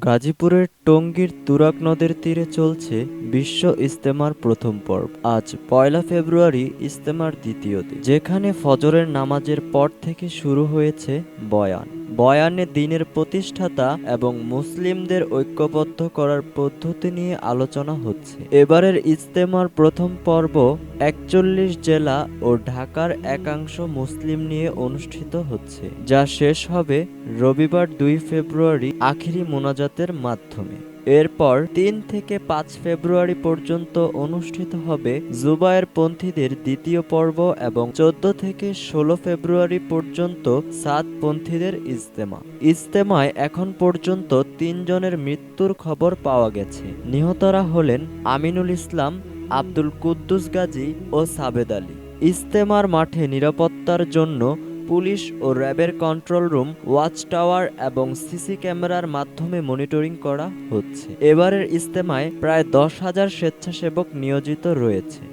গাজীপুরের টঙ্গীর তুরাগ নদের তীরে চলছে বিশ্ব ইজতেমার প্রথম পর্ব। আজ ১লা ফেব্রুয়ারি ইজতেমার দ্বিতীয় দিন, যেখানে ফজরের নামাজের পর থেকে শুরু হয়েছে বয়ান। বয়ানে দ্বীনের প্রতিষ্ঠাতা এবং মুসলিমদের ঐক্যবদ্ধ করার পদ্ধতি নিয়ে আলোচনা হচ্ছে। এবারের ইজতেমার প্রথম পর্ব ৪১ জেলা ও ঢাকার একাংশ মুসলিম নিয়ে অনুষ্ঠিত হচ্ছে, যা শেষ হবে রবিবার ২ ফেব্রুয়ারি আখিরি মোনাজাতের মাধ্যমে। এরপর ৩ থেকে ৫ ফেব্রুয়ারি পর্যন্ত অনুষ্ঠিত হবে জুবায়েরপন্থীদের দ্বিতীয় পর্ব এবং ১৪ থেকে ১৬ ফেব্রুয়ারি পর্যন্ত সাদপন্থীদের ইজতেমা। ইজতেমায় এখন পর্যন্ত ৩ জনের মৃত্যুর খবর পাওয়া গেছে। নিহতরা হলেন আমিনুল ইসলাম, আব্দুল কুদ্দুস গাজী ও সাবেদ আলী। ইজতেমার মাঠে নিরাপত্তার জন্য পুলিশ ও র্যাবের কন্ট্রোল রুম, ওয়াচ টাওয়ার এবং সিসি ক্যামেরার মাধ্যমে মনিটরিং করা হচ্ছে। এবারের ইজতেমায় প্রায় ১০,০০০ স্বেচ্ছাসেবক নিয়োজিত রয়েছে।